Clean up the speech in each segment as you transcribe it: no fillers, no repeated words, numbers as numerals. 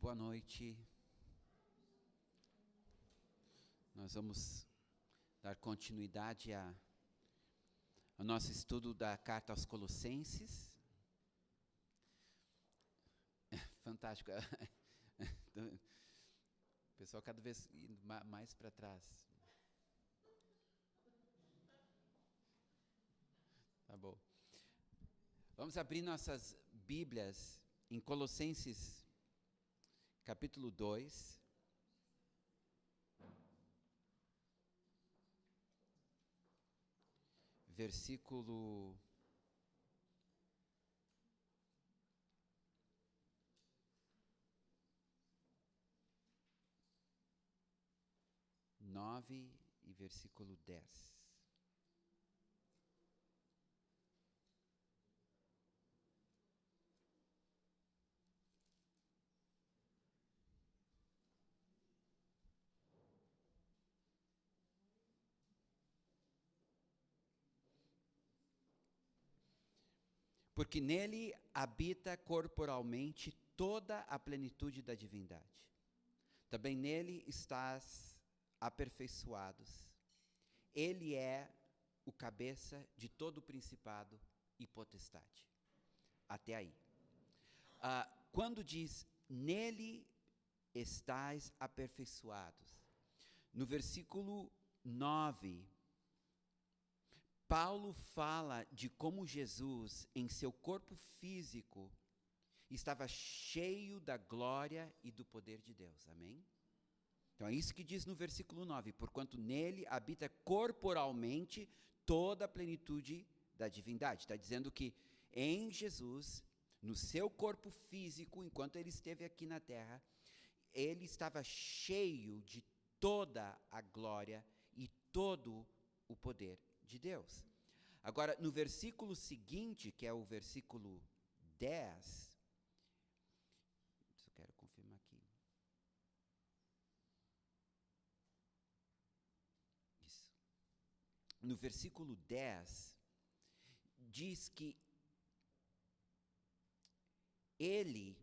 Boa noite. Nós vamos dar continuidade ao nosso estudo da carta aos Colossenses. Fantástico. O pessoal cada vez indo mais para trás. Tá bom. Vamos abrir nossas Bíblias em Colossenses, capítulo 2. Versículo 9 e versículo 10. Porque nele habita corporalmente toda a plenitude da divindade. Também nele estás aperfeiçoados. Ele é o cabeça de todo o principado e potestade. Até aí. Quando diz, nele estais aperfeiçoados, no versículo 9, Paulo fala de como Jesus, em seu corpo físico, estava cheio da glória e do poder de Deus. Amém? Então é isso que diz no versículo 9. Porquanto nele habita corporalmente toda a plenitude da divindade. Está dizendo que em Jesus, no seu corpo físico, enquanto ele esteve aqui na terra, ele estava cheio de toda a glória e todo o poder de Deus. Agora, no versículo seguinte, que é o versículo 10, eu quero confirmar aqui. Isso. No versículo 10, diz que ele...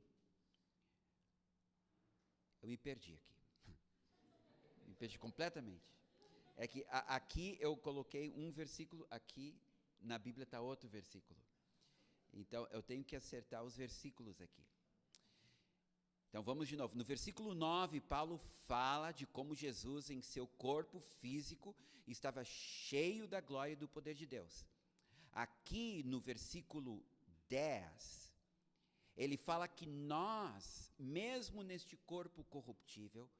Eu me perdi aqui. Me perdi completamente. É que aqui eu coloquei um versículo, aqui na Bíblia está outro versículo. Então, eu tenho que acertar os versículos aqui. Então, vamos de novo. No versículo 9, Paulo fala de como Jesus, em seu corpo físico, estava cheio da glória e do poder de Deus. Aqui, no versículo 10, ele fala que nós, mesmo neste corpo corruptível,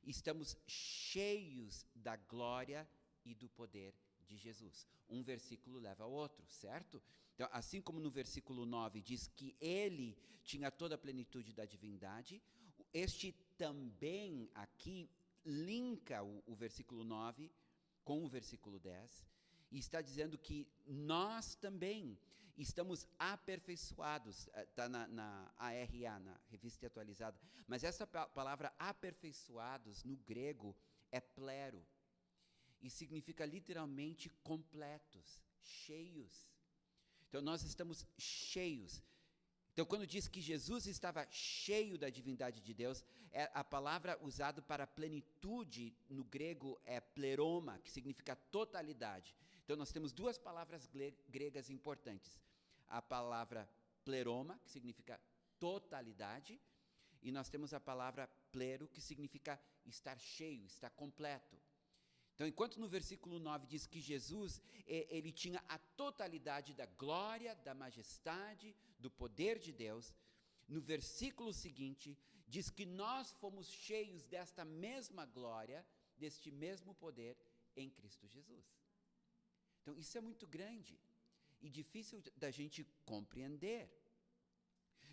estamos cheios da glória e do poder de Jesus. Um versículo leva ao outro, certo? Então, assim como no versículo 9 diz que ele tinha toda a plenitude da divindade, este também aqui linka o versículo 9 com o versículo 10, e está dizendo que nós também estamos aperfeiçoados, está na ARA, na Revista Atualizada, mas essa palavra aperfeiçoados, no grego, é plero, e significa literalmente completos, cheios. Então, nós estamos cheios. Então, quando diz que Jesus estava cheio da divindade de Deus, a palavra usada para plenitude no grego é pleroma, que significa totalidade. Então, nós temos duas palavras gregas importantes. A palavra pleroma, que significa totalidade, e nós temos a palavra plero, que significa estar cheio, estar completo. Então, enquanto no versículo 9 diz que Jesus, ele tinha a totalidade da glória, da majestade, do poder de Deus, no versículo seguinte diz que nós fomos cheios desta mesma glória, deste mesmo poder em Cristo Jesus. Então, isso é muito grande e difícil da gente compreender.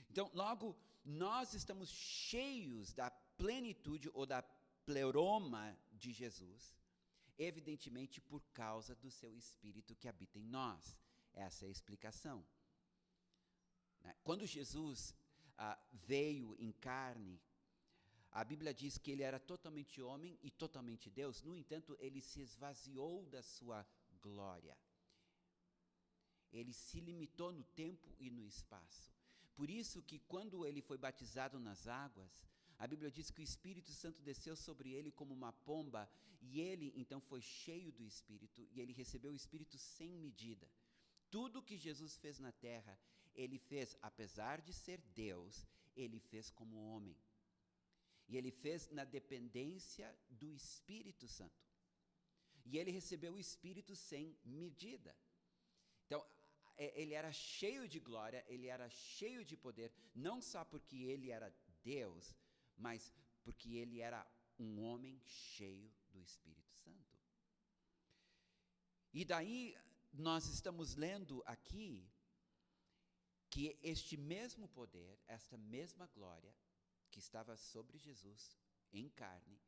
Então, logo, nós estamos cheios da plenitude ou da pleroma de Jesus, evidentemente por causa do seu Espírito que habita em nós. Essa é a explicação. Quando Jesus veio em carne, a Bíblia diz que ele era totalmente homem e totalmente Deus, no entanto, ele se esvaziou da sua glória. Ele se limitou no tempo e no espaço. Por isso que quando ele foi batizado nas águas, A Bíblia diz que o Espírito Santo desceu sobre ele como uma pomba, e ele então foi cheio do Espírito, e ele recebeu o Espírito sem medida. Tudo que Jesus fez na terra, ele fez, apesar de ser Deus, ele fez como homem. E ele fez na dependência do Espírito Santo. E ele recebeu o Espírito sem medida. Então, ele era cheio de glória, ele era cheio de poder, não só porque ele era Deus, mas porque ele era um homem cheio do Espírito Santo. E daí nós estamos lendo aqui que este mesmo poder, esta mesma glória que estava sobre Jesus em carne,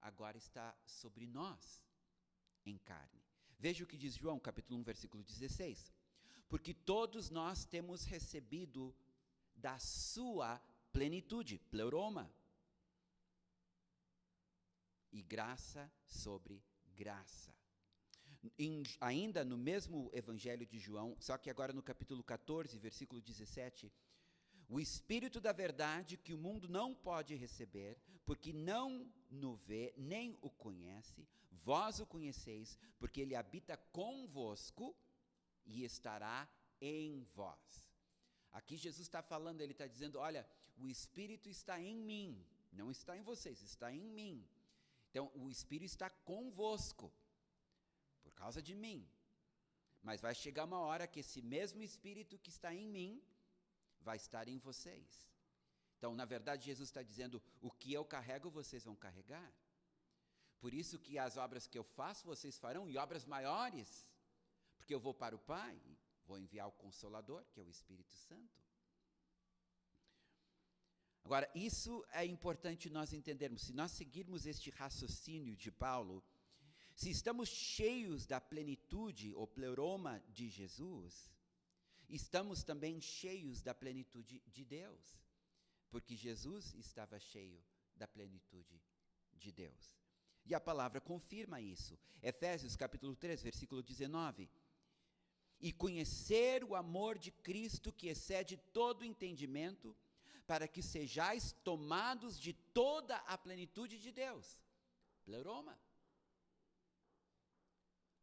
agora está sobre nós em carne. Veja o que diz João, capítulo 1, versículo 16. Porque todos nós temos recebido da sua plenitude, pleroma, e graça sobre graça. Ainda no mesmo evangelho de João, só que agora no capítulo 14, versículo 17, o Espírito da verdade que o mundo não pode receber, porque não o vê, nem o conhece, vós o conheceis, porque ele habita convosco e estará em vós. Aqui Jesus está falando, ele está dizendo, olha, o Espírito está em mim, não está em vocês, está em mim. Então, o Espírito está convosco, por causa de mim. Mas vai chegar uma hora que esse mesmo Espírito que está em mim, vai estar em vocês. Então, na verdade, Jesus está dizendo, o que eu carrego, vocês vão carregar. Por isso que as obras que eu faço, vocês farão, e obras maiores, porque eu vou para o Pai, vou enviar o Consolador, que é o Espírito Santo. Agora, isso é importante nós entendermos. Se nós seguirmos este raciocínio de Paulo, se estamos cheios da plenitude, ou pleroma de Jesus, estamos também cheios da plenitude de Deus, porque Jesus estava cheio da plenitude de Deus. E a palavra confirma isso. Efésios capítulo 3, versículo 19. E conhecer o amor de Cristo que excede todo entendimento, para que sejais tomados de toda a plenitude de Deus. Pleroma.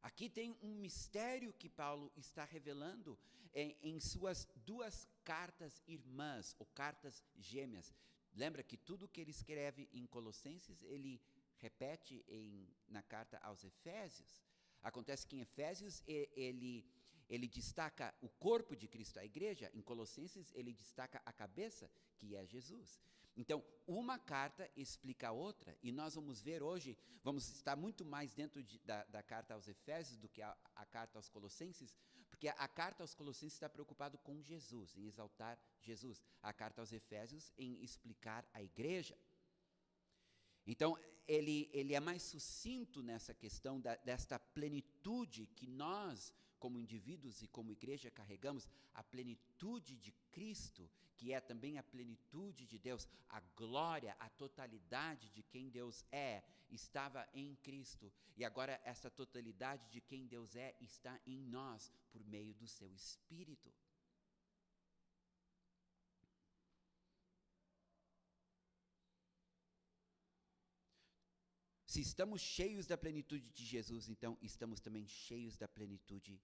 Aqui tem um mistério que Paulo está revelando em suas duas cartas irmãs, ou cartas gêmeas. Lembra que tudo que ele escreve em Colossenses, ele repete na carta aos Efésios. Acontece que em Efésios ele destaca o corpo de Cristo, a igreja. Em Colossenses ele destaca a cabeça, que é Jesus. Então, uma carta explica a outra, e nós vamos ver hoje, vamos estar muito mais dentro da carta aos Efésios do que a carta aos Colossenses, porque a carta aos Colossenses está preocupado com Jesus, em exaltar Jesus. A carta aos Efésios em explicar a igreja. Então, ele é mais sucinto nessa questão desta plenitude que nós, como indivíduos e como igreja, carregamos, a plenitude de Cristo, que é também a plenitude de Deus, a glória, a totalidade de quem Deus é, estava em Cristo, e agora essa totalidade de quem Deus é está em nós, por meio do seu Espírito. Se estamos cheios da plenitude de Jesus, então estamos também cheios da plenitude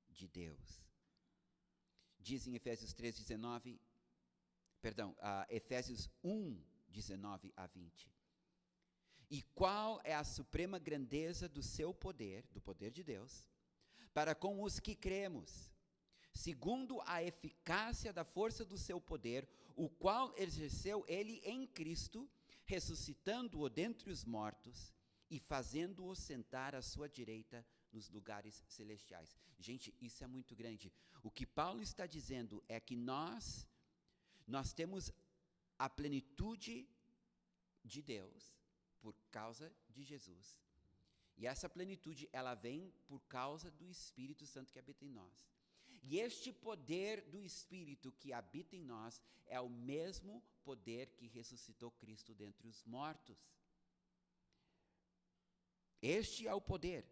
de Deus. Diz em Efésios 1:19-20. E qual é a suprema grandeza do seu poder, do poder de Deus, para com os que cremos, segundo a eficácia da força do seu poder, o qual exerceu ele em Cristo, ressuscitando-o dentre os mortos e fazendo-o sentar à sua direita nos lugares celestiais. Gente, isso é muito grande. O que Paulo está dizendo é que nós temos a plenitude de Deus por causa de Jesus. E essa plenitude, ela vem por causa do Espírito Santo que habita em nós. E este poder do Espírito que habita em nós é o mesmo poder que ressuscitou Cristo dentre os mortos. Este é o poder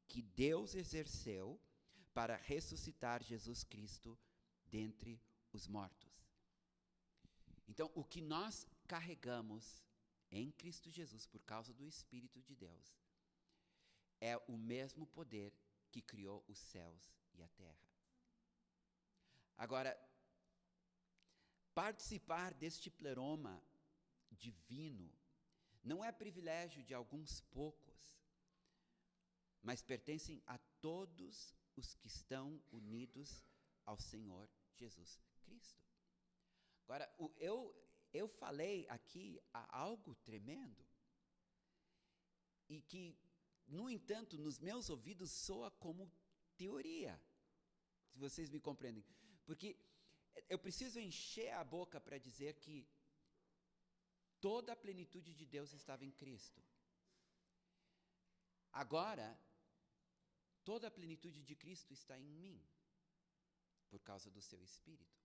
que Deus exerceu para ressuscitar Jesus Cristo dentre os mortos. Então, o que nós carregamos em Cristo Jesus, por causa do Espírito de Deus, é o mesmo poder que criou os céus e a terra. Agora, participar deste pleroma divino não é privilégio de alguns poucos, mas pertencem a todos os que estão unidos ao Senhor Jesus Cristo. Agora, eu falei aqui algo tremendo, e que, no entanto, nos meus ouvidos soa como teoria, se vocês me compreendem. Porque eu preciso encher a boca para dizer que toda a plenitude de Deus estava em Cristo. Agora, toda a plenitude de Cristo está em mim, por causa do seu Espírito.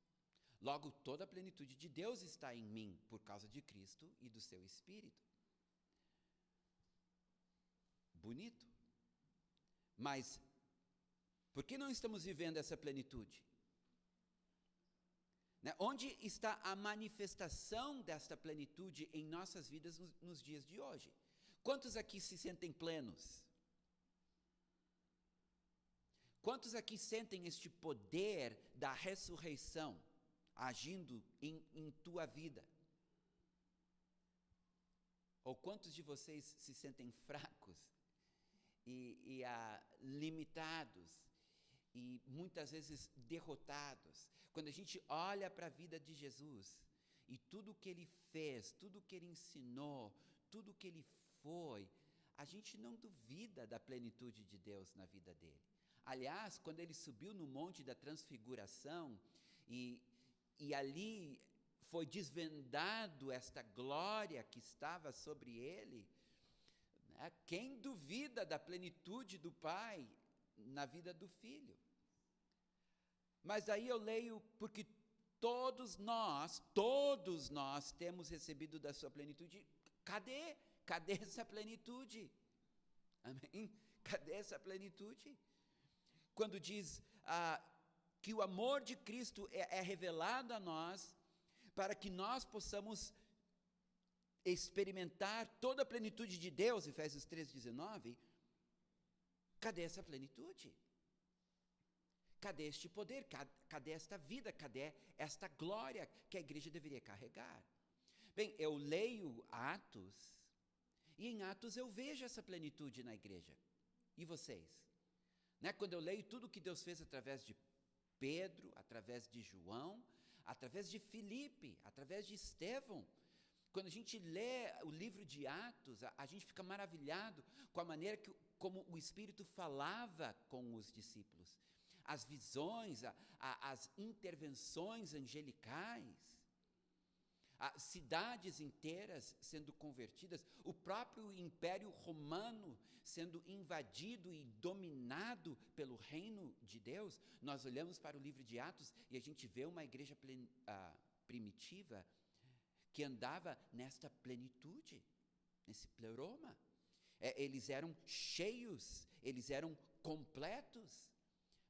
Logo, toda a plenitude de Deus está em mim, por causa de Cristo e do seu Espírito. Bonito. Mas, por que não estamos vivendo essa plenitude? Onde está a manifestação desta plenitude em nossas vidas nos dias de hoje? Quantos aqui se sentem plenos? Quantos aqui sentem este poder da ressurreição agindo em tua vida? Ou quantos de vocês se sentem fracos e limitados e muitas vezes derrotados? Quando a gente olha para a vida de Jesus e tudo o que ele fez, tudo o que ele ensinou, tudo o que ele foi, a gente não duvida da plenitude de Deus na vida dele. Aliás, quando ele subiu no Monte da Transfiguração e ali foi desvendado esta glória que estava sobre ele, né? Quem duvida da plenitude do Pai na vida do Filho? Mas aí eu leio, porque todos nós temos recebido da sua plenitude. Cadê? Cadê essa plenitude? Amém? Cadê essa plenitude? Quando diz que o amor de Cristo é revelado a nós, para que nós possamos experimentar toda a plenitude de Deus, Efésios 3,19, cadê essa plenitude? Cadê este poder? Cadê esta vida? Cadê esta glória que a igreja deveria carregar? Bem, eu leio Atos, e em Atos eu vejo essa plenitude na igreja. E vocês? Quando eu leio tudo que Deus fez através de Pedro, através de João, através de Filipe, através de Estevão, quando a gente lê o livro de Atos, a gente fica maravilhado com a maneira como o Espírito falava com os discípulos. As visões, as intervenções angelicais, cidades inteiras sendo convertidas, o próprio Império Romano sendo invadido e dominado pelo reino de Deus. Nós olhamos para o livro de Atos e a gente vê uma igreja primitiva que andava nesta plenitude, nesse pleroma. Eles eram cheios, eles eram completos.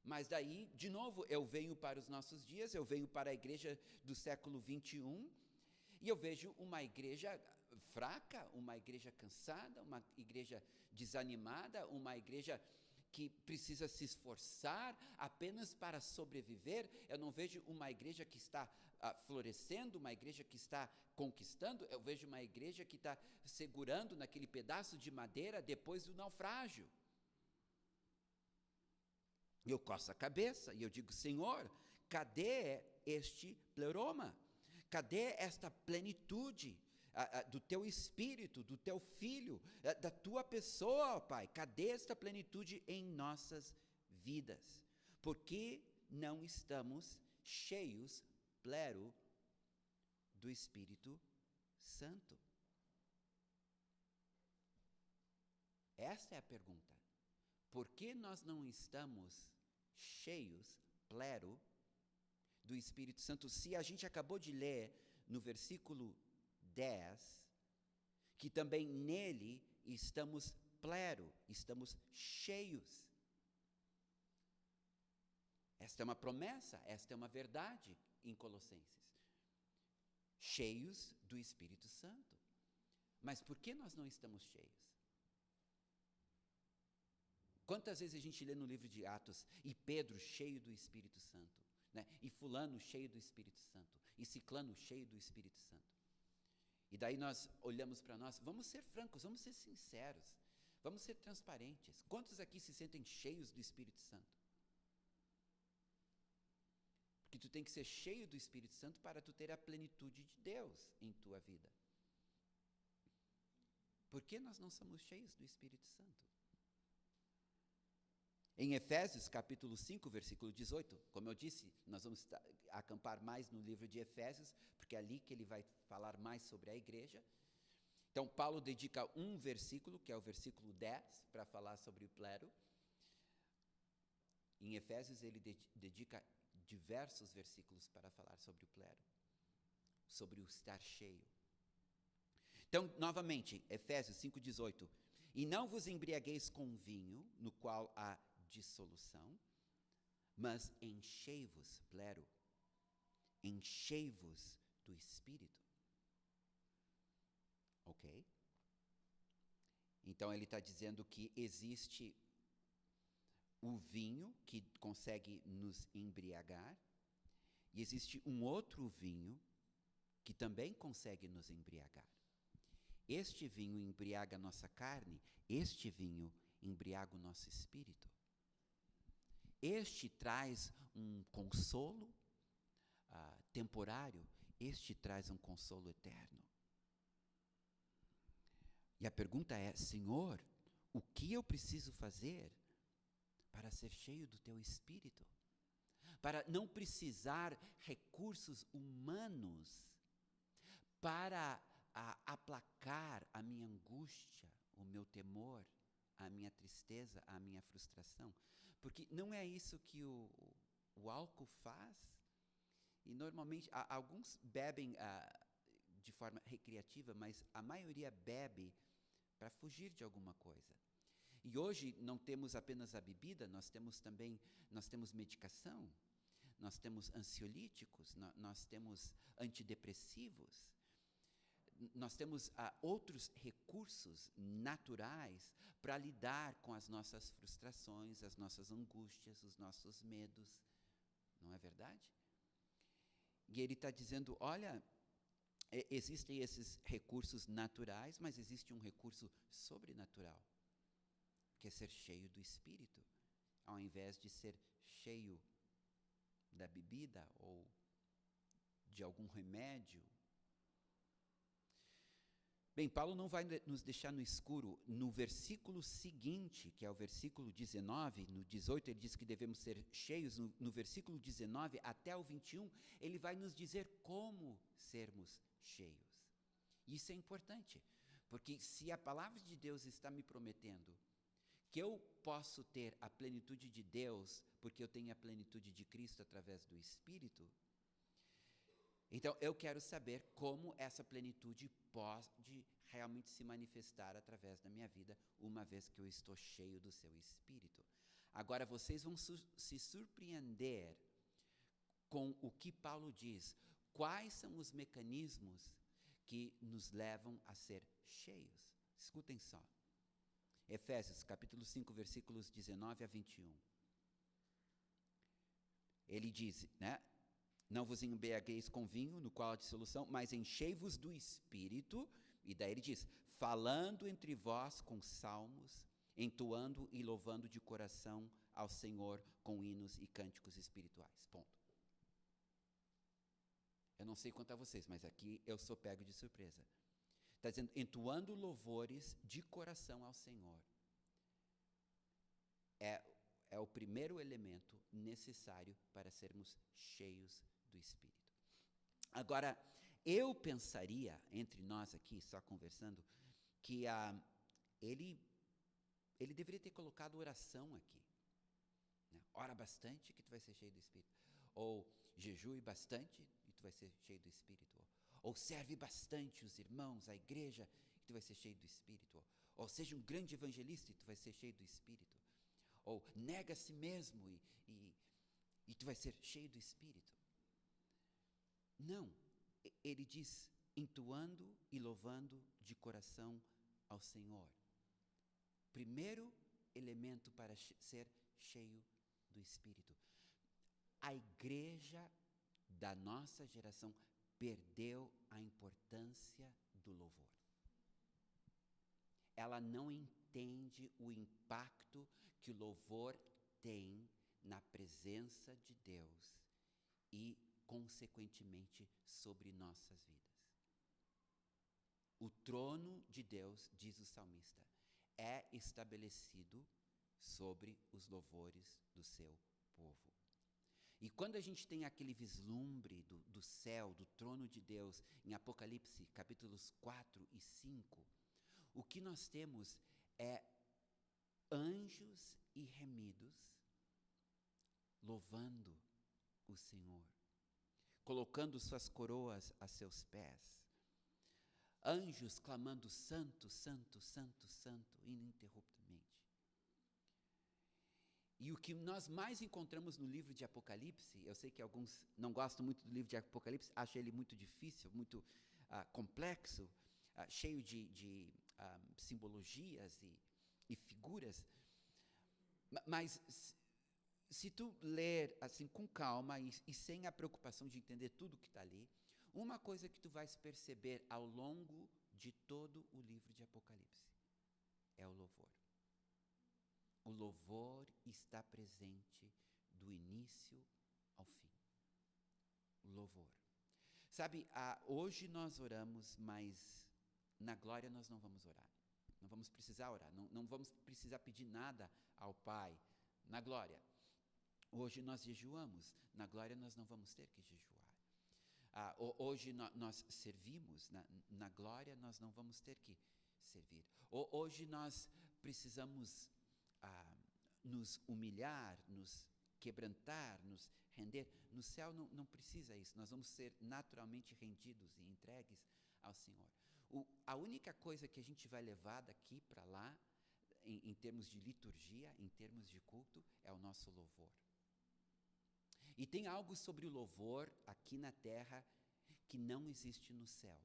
Mas daí, de novo, eu venho para os nossos dias, eu venho para a igreja do século 21, e eu vejo uma igreja fraca, uma igreja cansada, uma igreja desanimada, uma igreja que precisa se esforçar apenas para sobreviver. Eu não vejo uma igreja que está florescendo, uma igreja que está conquistando. Eu vejo uma igreja que está segurando naquele pedaço de madeira depois do naufrágio. Eu coço a cabeça e eu digo: Senhor, cadê este pleroma? Cadê esta plenitude do teu Espírito, do teu Filho, da tua pessoa, ó Pai? Cadê esta plenitude em nossas vidas? Por que não estamos cheios, plero, do Espírito Santo? Esta é a pergunta. Por que nós não estamos cheios, plero, do Espírito Santo, se a gente acabou de ler no versículo 10, que também nele estamos plero, estamos cheios. Esta é uma promessa, esta é uma verdade em Colossenses. cheios do Espírito Santo. Mas por que nós não estamos cheios? Quantas vezes a gente lê no livro de Atos, e Pedro cheio do Espírito Santo, né? E fulano cheio do Espírito Santo, e ciclano cheio do Espírito Santo. E daí nós olhamos para nós, vamos ser francos, vamos ser sinceros, vamos ser transparentes. Quantos aqui se sentem cheios do Espírito Santo? Porque tu tem que ser cheio do Espírito Santo para tu ter a plenitude de Deus em tua vida. Por que nós não somos cheios do Espírito Santo? Em Efésios, capítulo 5, versículo 18, como eu disse, nós vamos acampar mais no livro de Efésios, porque é ali que ele vai falar mais sobre a igreja. Então, Paulo dedica um versículo, que é o versículo 10, para falar sobre o clero. Em Efésios, ele dedica diversos versículos para falar sobre o clero, sobre o estar cheio. Então, novamente, Efésios 5,18. E não vos embriagueis com vinho, no qual há dissolução, mas enchei-vos, plero, enchei-vos do Espírito. Ok? Então ele está dizendo que existe o vinho que consegue nos embriagar, e existe um outro vinho que também consegue nos embriagar. Este vinho embriaga a nossa carne, este vinho embriaga o nosso espírito. Este traz um consolo temporário, este traz um consolo eterno. E a pergunta é, Senhor, o que eu preciso fazer para ser cheio do teu Espírito? Para não precisar recursos humanos para aplacar a minha angústia, o meu temor, a minha tristeza, a minha frustração. Porque não é isso que o álcool faz. E normalmente, alguns bebem de forma recreativa, mas a maioria bebe para fugir de alguma coisa. E hoje não temos apenas a bebida, nós temos medicação, nós temos ansiolíticos, nós temos antidepressivos, nós temos outros recursos naturais para lidar com as nossas frustrações, as nossas angústias, os nossos medos. Não é verdade? E ele está dizendo, olha, existem esses recursos naturais, mas existe um recurso sobrenatural, que é ser cheio do Espírito, ao invés de ser cheio da bebida ou de algum remédio. Bem, Paulo não vai nos deixar no escuro. No versículo seguinte, que é o versículo 19, no 18 ele diz que devemos ser cheios, no versículo 19 até o 21, ele vai nos dizer como sermos cheios. Isso é importante, porque se a palavra de Deus está me prometendo que eu posso ter a plenitude de Deus, porque eu tenho a plenitude de Cristo através do Espírito, então eu quero saber como essa plenitude pode realmente se manifestar através da minha vida, uma vez que eu estou cheio do seu Espírito. Agora vocês vão se surpreender com o que Paulo diz. Quais são os mecanismos que nos levam a ser cheios? Escutem só. Efésios, capítulo 5, versículos 19 a 21. Ele diz, né? Não vos embriagueis com vinho, no qual há dissolução, mas enchei-vos do Espírito. E daí ele diz, falando entre vós com salmos, entoando e louvando de coração ao Senhor com hinos e cânticos espirituais. Ponto. Eu não sei quanto a vocês, mas aqui eu sou pego de surpresa. Está dizendo, entoando louvores de coração ao Senhor. É o primeiro elemento necessário para sermos cheios do Espírito. Agora, eu pensaria, entre nós aqui, só conversando, que ele deveria ter colocado oração aqui. Né? Ora bastante que tu vai ser cheio do Espírito. Ou jejue bastante e tu vai ser cheio do Espírito. Ou serve bastante os irmãos, a igreja, e tu vai ser cheio do Espírito. Ou seja um grande evangelista e tu vai ser cheio do Espírito. Ou nega a si mesmo e tu vai ser cheio do Espírito. Não, ele diz, entoando e louvando de coração ao Senhor. Primeiro elemento para ser cheio do Espírito. A igreja da nossa geração perdeu a importância do louvor. Ela não entende o impacto que o louvor tem na presença de Deus e, consequentemente, sobre nossas vidas. O trono de Deus, diz o salmista, é estabelecido sobre os louvores do seu povo. E quando a gente tem aquele vislumbre do céu, do trono de Deus, em Apocalipse, capítulos 4 e 5, o que nós temos é anjos e remidos louvando o Senhor, colocando suas coroas a seus pés. Anjos clamando santo, santo, santo, santo, ininterruptamente. E o que nós mais encontramos no livro de Apocalipse, eu sei que alguns não gostam muito do livro de Apocalipse, acham ele muito difícil, muito complexo, cheio de simbologias e figuras, mas se tu ler assim com calma e sem a preocupação de entender tudo que está ali, uma coisa que tu vais perceber ao longo de todo o livro de Apocalipse é o louvor. O louvor está presente do início ao fim. O louvor. Sabe, hoje nós oramos, mas na glória nós não vamos orar. Não vamos precisar orar, não vamos precisar pedir nada ao Pai na glória. Hoje nós jejuamos, na glória nós não vamos ter que jejuar. Hoje nós servimos, na glória nós não vamos ter que servir. Hoje nós precisamos nos humilhar, nos quebrantar, nos render. No céu não precisa isso, nós vamos ser naturalmente rendidos e entregues ao Senhor. A única coisa que a gente vai levar daqui para lá, em termos de liturgia, em termos de culto, é o nosso louvor. E tem algo sobre o louvor aqui na terra que não existe no céu.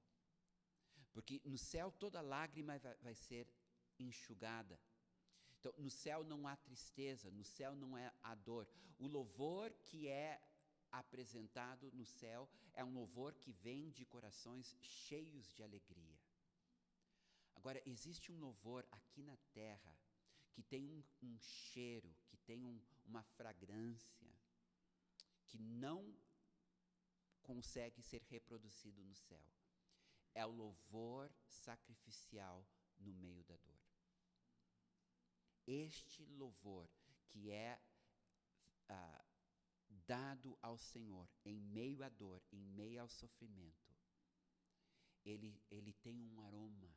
Porque no céu toda lágrima vai ser enxugada. Então, no céu não há tristeza, no céu não há dor. O louvor que é apresentado no céu é um louvor que vem de corações cheios de alegria. Agora, existe um louvor aqui na terra que tem um cheiro, que tem uma fragrância, que não consegue ser reproduzido no céu. É o louvor sacrificial no meio da dor. Este louvor que é dado ao Senhor em meio à dor, em meio ao sofrimento, ele tem um aroma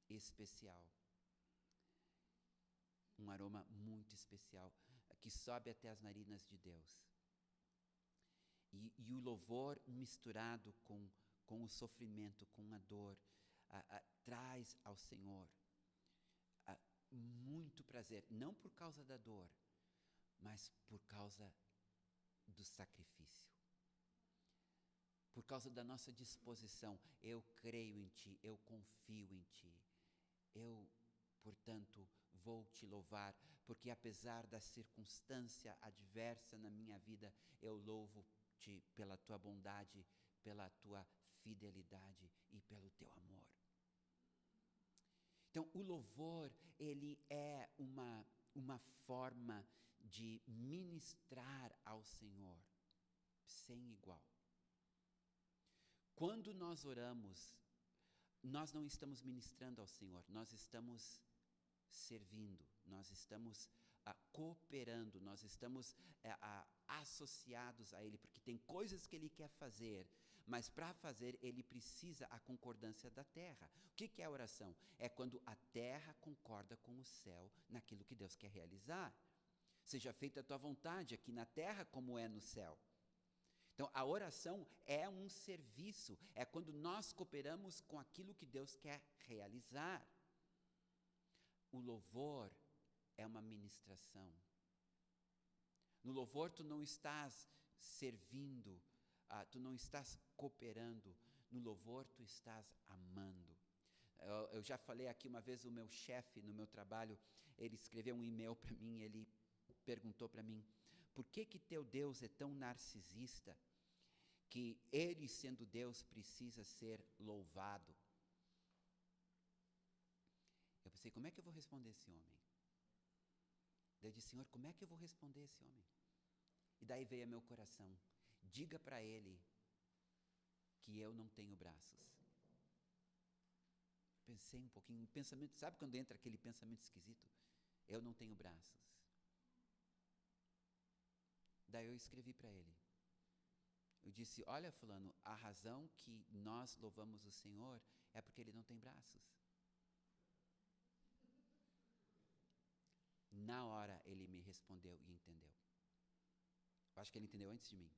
especial. Um aroma muito especial, que sobe até as narinas de Deus. E o louvor misturado com o sofrimento, com a dor, traz ao Senhor muito prazer, não por causa da dor, mas por causa do sacrifício. Por causa da nossa disposição, eu creio em Ti, eu confio em Ti, eu, portanto, vou Te louvar, porque apesar da circunstância adversa na minha vida, eu louvo-Te pela Tua bondade, pela Tua fidelidade e pelo Teu amor. Então, o louvor, ele é uma forma de ministrar ao Senhor sem igual. Quando nós oramos, nós não estamos ministrando ao Senhor, nós estamos servindo, nós estamos cooperando, nós estamos associados a Ele, porque tem coisas que Ele quer fazer, mas para fazer Ele precisa a concordância da terra. O que é a oração? É quando a terra concorda com o céu naquilo que Deus quer realizar. Seja feita a tua vontade aqui na terra como é no céu. Então, a oração é um serviço, é quando nós cooperamos com aquilo que Deus quer realizar. O louvor é uma ministração. No louvor tu não estás servindo tu não estás cooperando. No louvor, tu estás amando. Eu já falei aqui uma vez, o meu chefe no meu trabalho, ele escreveu um e-mail para mim, ele perguntou para mim, por que teu Deus é tão narcisista que ele, sendo Deus, precisa ser louvado? Eu pensei, como é que eu vou responder esse homem? Daí eu disse, Senhor, como é que eu vou responder esse homem? E daí veio a meu coração, diga para ele que eu não tenho braços. Pensei um pouquinho, um pensamento, sabe quando entra aquele pensamento esquisito? Eu não tenho braços. Daí eu escrevi para ele. Eu disse, olha fulano, a razão que nós louvamos o Senhor é porque Ele não tem braços. Na hora ele me respondeu e entendeu. Eu acho que ele entendeu antes de mim.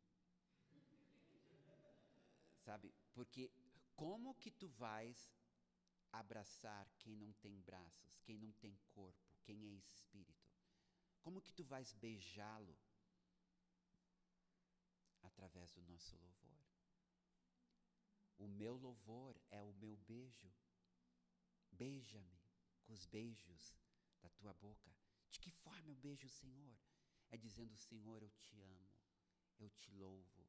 Sabe? Porque como que tu vais abraçar quem não tem braços, quem não tem corpo, quem é espírito? Como que tu vais beijá-lo? Através do nosso louvor. O meu louvor é o meu beijo. Beija-me com os beijos da tua boca. De que forma eu beijo o Senhor? É dizendo, Senhor, eu te amo, eu te louvo,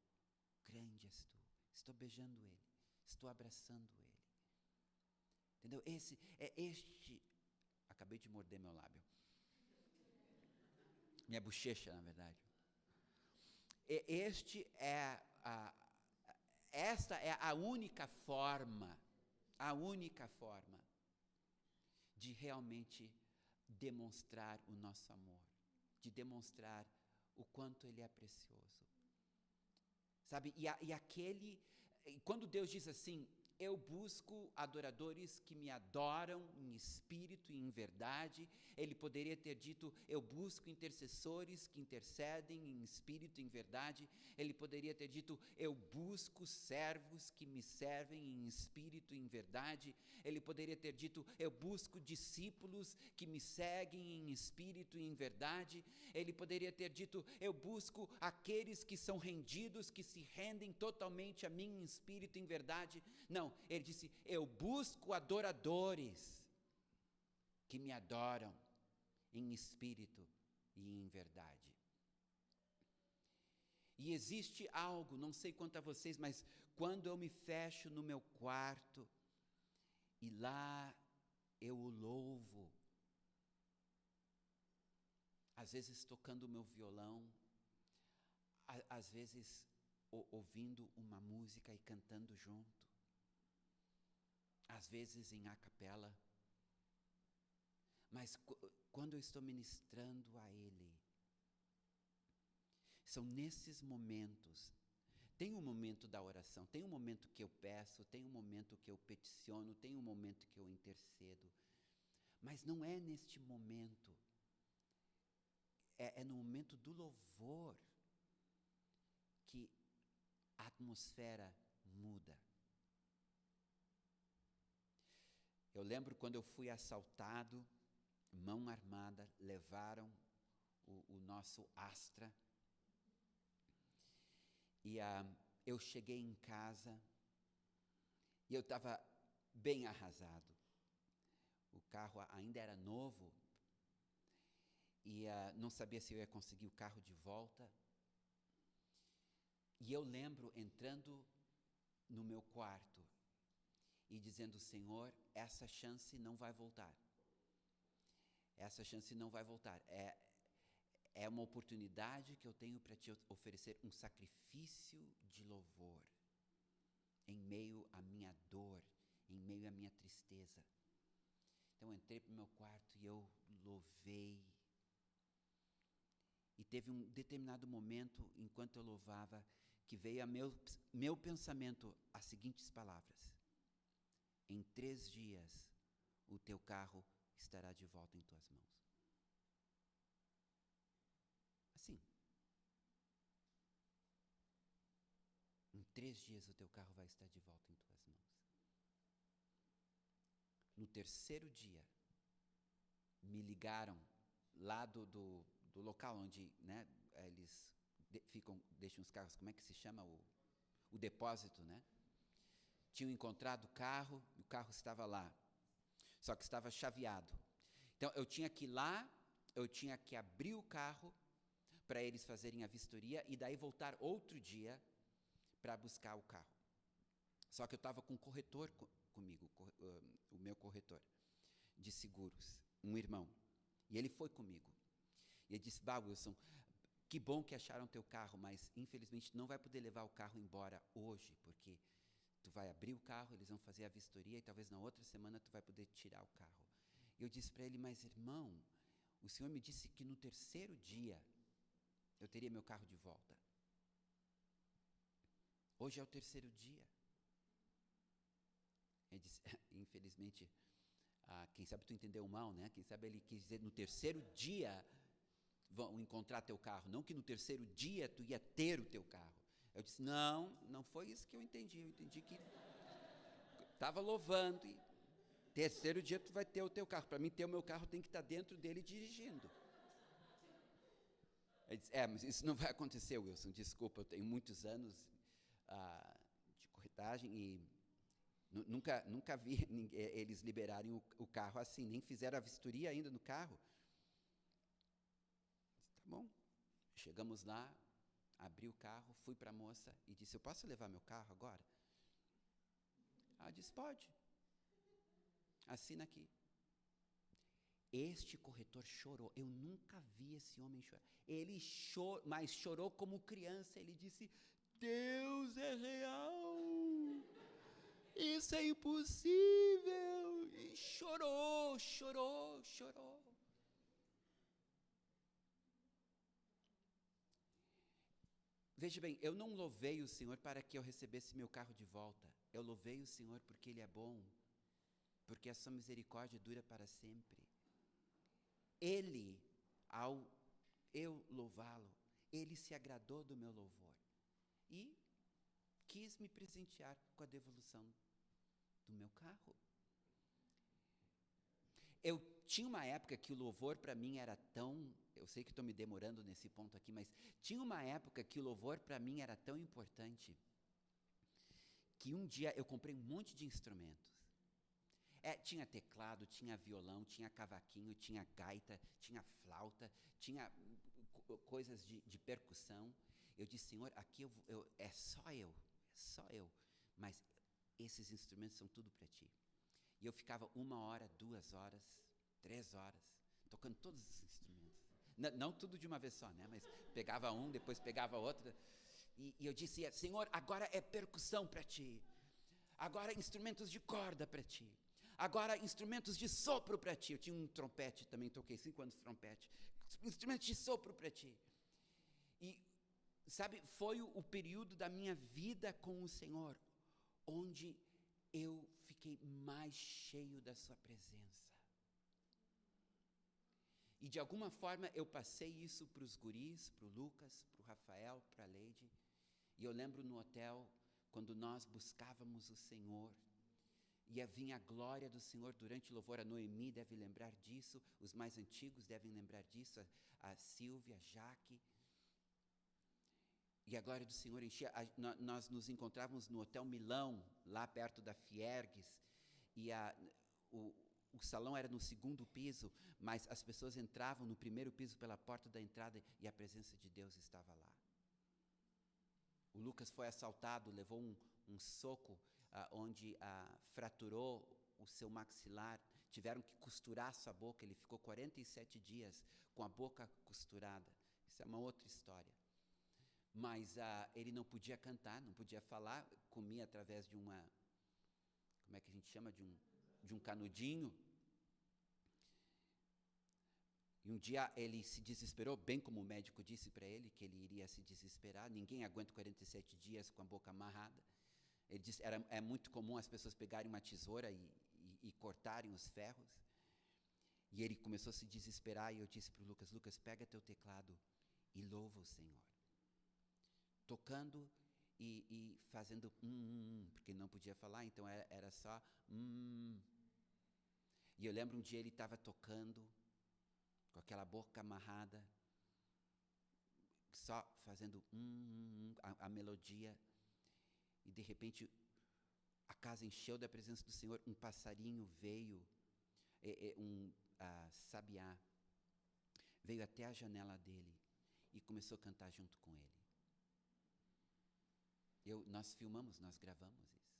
grande és tu. Estou beijando Ele, estou abraçando Ele. Entendeu? Acabei de morder meu lábio. Minha bochecha, na verdade. Esta é a única forma de realmente demonstrar o nosso amor, de demonstrar o quanto Ele é precioso. Sabe, quando Deus diz assim, eu busco adoradores que me adoram em espírito e em verdade, Ele poderia ter dito, eu busco intercessores que intercedem em espírito e em verdade, Ele poderia ter dito, eu busco servos que me servem em espírito e em verdade, Ele poderia ter dito, eu busco discípulos que me seguem em espírito e em verdade, Ele poderia ter dito, eu busco aqueles que são rendidos, que se rendem totalmente a mim em espírito e em verdade. Não, ele disse, eu busco adoradores que me adoram em espírito e em verdade. E existe algo, não sei quanto a vocês, mas quando eu me fecho no meu quarto e lá eu o louvo, às vezes tocando o meu violão, às vezes ouvindo uma música e cantando junto, às vezes em a capela, mas quando eu estou ministrando a Ele, são nesses momentos, tem um momento da oração, tem um momento que eu peço, tem um momento que eu peticiono, tem um momento que eu intercedo, mas não é neste momento, é no momento do louvor que a atmosfera muda. Eu lembro quando eu fui assaltado, mão armada, levaram o nosso Astra, e eu cheguei em casa, e eu estava bem arrasado. O carro ainda era novo, e não sabia se eu ia conseguir o carro de volta. E eu lembro entrando no meu quarto e dizendo, Senhor, essa chance não vai voltar. Essa chance não vai voltar. É uma oportunidade que eu tenho para te oferecer um sacrifício de louvor em meio à minha dor, em meio à minha tristeza. Então eu entrei para o meu quarto e eu louvei. E teve um determinado momento, enquanto eu louvava, que veio a meu pensamento as seguintes palavras: em 3 dias o teu carro estará de volta em tuas mãos. Assim. Em 3 dias o teu carro vai estar de volta em tuas mãos. No 3º dia, me ligaram lá do local onde, né, eles deixam os carros, como é que se chama? o depósito, né? Tinham encontrado o carro estava lá, só que estava chaveado. Então, eu tinha que ir lá, eu tinha que abrir o carro para eles fazerem a vistoria e daí voltar outro dia para buscar o carro. Só que eu estava com um corretor comigo, o meu corretor de seguros, um irmão. E ele foi comigo. E ele disse, Wilson, que bom que acharam teu carro, mas infelizmente não vai poder levar o carro embora hoje, porque tu vai abrir o carro, eles vão fazer a vistoria e talvez na outra semana tu vai poder tirar o carro. E eu disse para ele, mas irmão, o senhor me disse que no terceiro dia eu teria meu carro de volta. Hoje é o terceiro dia. Ele disse, infelizmente, quem sabe tu entendeu mal, né? Quem sabe ele quis dizer, no terceiro dia vão encontrar teu carro, não que no terceiro dia tu ia ter o teu carro. Eu disse, não foi isso que eu entendi que estava louvando e terceiro dia tu vai ter o teu carro. Para mim ter o meu carro tem que estar dentro dele dirigindo. Ele disse, mas isso não vai acontecer, Wilson, desculpa, eu tenho muitos anos de corretagem e nunca vi eles liberarem o carro assim, nem fizeram a vistoria ainda no carro. Tá bom, chegamos lá, abri o carro, fui para a moça e disse, eu posso levar meu carro agora? Ela disse, pode, assina aqui. Este corretor chorou, eu nunca vi esse homem chorar, ele chorou, mas chorou como criança, ele disse, Deus é real, isso é impossível, e chorou. Veja bem, eu não louvei o Senhor para que eu recebesse meu carro de volta, eu louvei o Senhor porque Ele é bom, porque a sua misericórdia dura para sempre. Ele, ao eu louvá-lo, Ele se agradou do meu louvor e quis me presentear com a devolução do meu carro. Eu tinha uma época que o louvor para mim era tão, eu sei que estou me demorando nesse ponto aqui, mas tinha uma época que o louvor para mim era tão importante, que um dia eu comprei um monte de instrumentos. Tinha teclado, tinha violão, tinha cavaquinho, tinha gaita, tinha flauta, tinha coisas de percussão. Eu disse, Senhor, aqui é só eu, mas esses instrumentos são tudo para Ti. E eu ficava 1 hora, 2 horas, 3 horas, tocando todos os instrumentos. Não tudo de uma vez só, né? Mas pegava um, depois pegava outro. E eu disse, Senhor, agora é percussão para Ti. Agora instrumentos de corda para Ti. Agora instrumentos de sopro para Ti. Eu tinha um trompete também, toquei 5 anos de trompete. Instrumentos de sopro para Ti. E, sabe, foi o período da minha vida com o Senhor, onde eu fiquei mais cheio da sua presença. E de alguma forma eu passei isso para os guris, para o Lucas, para o Rafael, para a Leide. E eu lembro no hotel, quando nós buscávamos o Senhor, e vinha a glória do Senhor durante o louvor. A Noemi deve lembrar disso, os mais antigos devem lembrar disso, a Silvia, a Jaque. E a glória do Senhor enchia. Nós nos encontrávamos no Hotel Milão, lá perto da Fiergues, e o salão era no 2º piso, mas as pessoas entravam no 1º piso pela porta da entrada e a presença de Deus estava lá. O Lucas foi assaltado, levou um soco onde fraturou o seu maxilar, tiveram que costurar sua boca, ele ficou 47 dias com a boca costurada. Isso é uma outra história. Mas ele não podia cantar, não podia falar, comia através de como é que a gente chama, de um canudinho. E um dia ele se desesperou, bem como o médico disse para ele, que ele iria se desesperar. Ninguém aguenta 47 dias com a boca amarrada. Ele disse, é muito comum as pessoas pegarem uma tesoura e cortarem os ferros. E ele começou a se desesperar e eu disse para o Lucas, Lucas, pega teu teclado e louva o Senhor. Tocando e fazendo porque ele não podia falar, então era só E eu lembro um dia ele estava tocando, com aquela boca amarrada, só fazendo a melodia. E de repente a casa encheu da presença do Senhor, um passarinho veio, sabiá, veio até a janela dele e começou a cantar junto com ele. Nós filmamos, nós gravamos isso.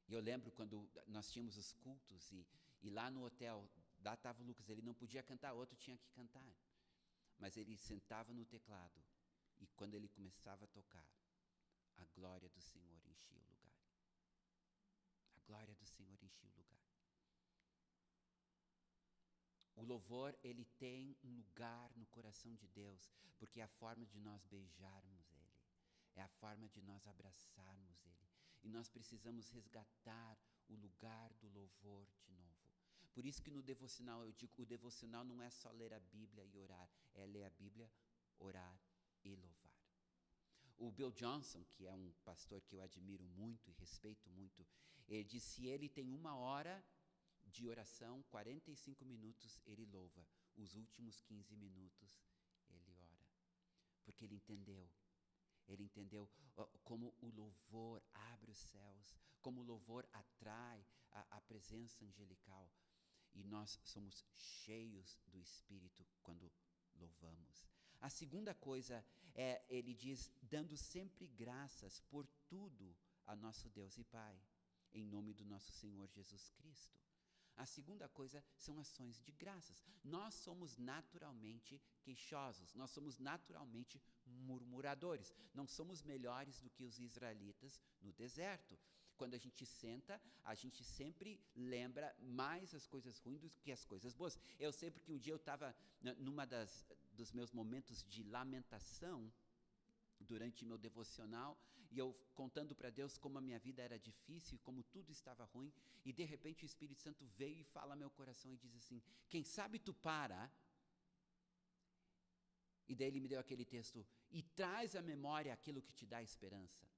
E eu lembro quando nós tínhamos os cultos e lá no hotel, lá estava o Lucas, ele não podia cantar, outro tinha que cantar. Mas ele sentava no teclado e quando ele começava a tocar, a glória do Senhor enchia o lugar. A glória do Senhor enchia o lugar. O louvor, ele tem um lugar no coração de Deus, porque é a forma de nós beijarmos Ele, é a forma de nós abraçarmos Ele. E nós precisamos resgatar o lugar do louvor de novo. Por isso que no devocional, eu digo, o devocional não é só ler a Bíblia e orar, é ler a Bíblia, orar e louvar. O Bill Johnson, que é um pastor que eu admiro muito e respeito muito, ele diz, se ele tem 1 hora de oração, 45 minutos ele louva, os últimos 15 minutos ele ora, porque ele entendeu como o louvor abre os céus, como o louvor atrai a presença angelical, e nós somos cheios do Espírito quando louvamos. A segunda coisa ele diz, dando sempre graças por tudo a nosso Deus e Pai, em nome do nosso Senhor Jesus Cristo. A segunda coisa são ações de graças. Nós somos naturalmente queixosos, nós somos naturalmente murmuradores. Não somos melhores do que os israelitas no deserto. Quando a gente senta, a gente sempre lembra mais as coisas ruins do que as coisas boas. Eu sei porque um dia eu estava dos meus momentos de lamentação, durante meu devocional, e eu contando para Deus como a minha vida era difícil, como tudo estava ruim, e de repente o Espírito Santo veio e fala ao meu coração e diz assim, quem sabe tu para, e daí ele me deu aquele texto, e traz à memória aquilo que te dá esperança.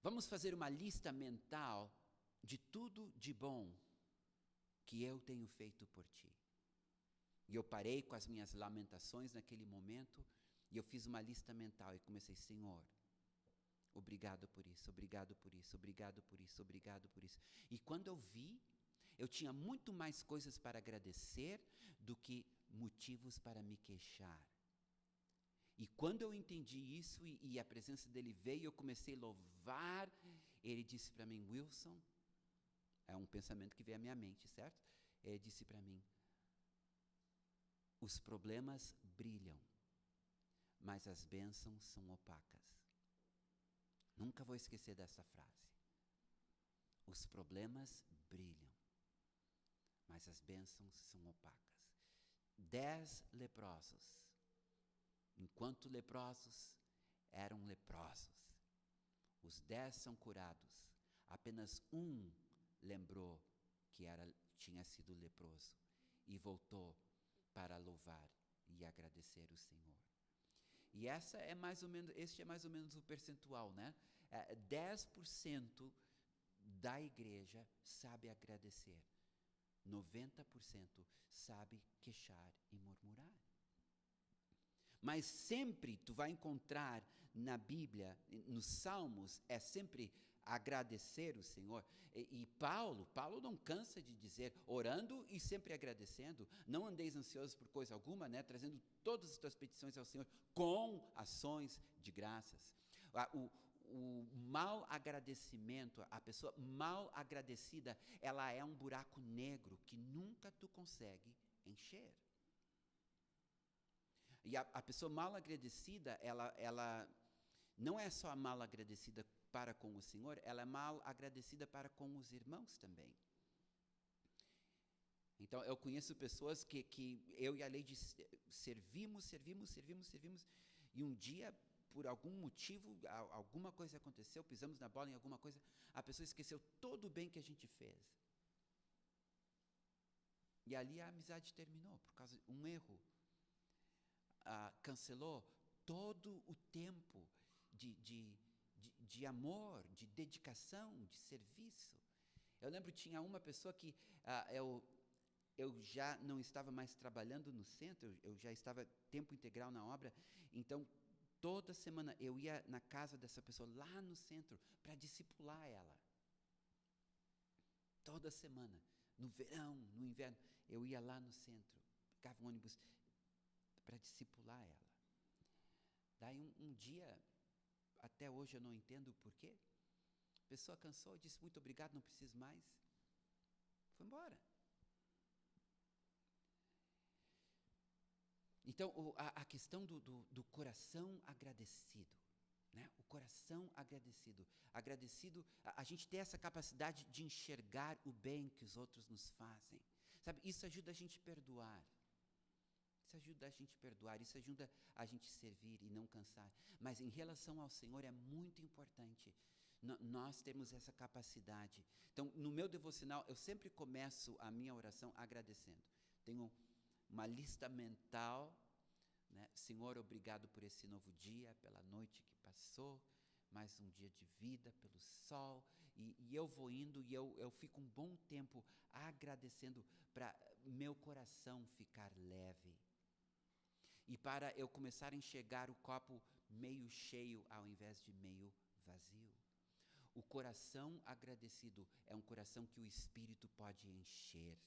Vamos fazer uma lista mental de tudo de bom que eu tenho feito por ti. E eu parei com as minhas lamentações naquele momento, e eu fiz uma lista mental e comecei, Senhor, obrigado por isso, obrigado por isso, obrigado por isso, obrigado por isso. E quando eu vi, eu tinha muito mais coisas para agradecer do que motivos para me queixar. E quando eu entendi isso e a presença dele veio, eu comecei a louvar, ele disse para mim, Wilson, é um pensamento que veio à minha mente, certo? Ele disse para mim, os problemas brilham, mas as bênçãos são opacas. Nunca vou esquecer dessa frase. Os problemas brilham, mas as bênçãos são opacas. 10 leprosos, enquanto leprosos eram leprosos, os 10 são curados, apenas um lembrou que tinha sido leproso e voltou para louvar e agradecer o Senhor. E este é mais ou menos o percentual, né? 10% da igreja sabe agradecer, 90% sabe queixar e murmurar. Mas sempre tu vai encontrar na Bíblia, nos Salmos, é sempre agradecer o Senhor. E Paulo não cansa de dizer, orando e sempre agradecendo, não andeis ansiosos por coisa alguma, né? Trazendo todas as tuas petições ao Senhor com ações de graças. O mal agradecimento, a pessoa mal agradecida, ela é um buraco negro que nunca tu consegue encher. E a pessoa mal agradecida, ela não é só mal agradecida para com o Senhor, ela é mal agradecida para com os irmãos também. Então, eu conheço pessoas que eu e a Leide servimos, e um dia, por algum motivo, alguma coisa aconteceu, pisamos na bola em alguma coisa, a pessoa esqueceu todo o bem que a gente fez. E ali a amizade terminou, por causa de um erro. Cancelou todo o tempo de amor, de dedicação, de serviço. Eu lembro que tinha uma pessoa que eu já não estava mais trabalhando no centro, eu já estava tempo integral na obra, então Toda semana eu ia na casa dessa pessoa, lá no centro, para discipular ela. Toda semana, no verão, no inverno, eu ia lá no centro, pegava um ônibus para discipular ela. Daí um dia, até hoje eu não entendo o porquê, a pessoa cansou, disse muito obrigado, não preciso mais, foi embora. Então, a questão do coração agradecido, né? O coração agradecido. Agradecido, a gente tem essa capacidade de enxergar o bem que os outros nos fazem. Sabe, isso ajuda a gente a perdoar. Isso ajuda a gente a perdoar, isso ajuda a gente a servir e não cansar. Mas em relação ao Senhor é muito importante nós temos essa capacidade. Então, no meu devocional, eu sempre começo a minha oração agradecendo. Tenho uma lista mental, né? Senhor, obrigado por esse novo dia, pela noite que passou, mais um dia de vida, pelo sol, e eu vou indo e eu fico um bom tempo agradecendo para meu coração ficar leve. E para eu começar a enxergar o copo meio cheio ao invés de meio vazio. O coração agradecido é um coração que o Espírito pode encher.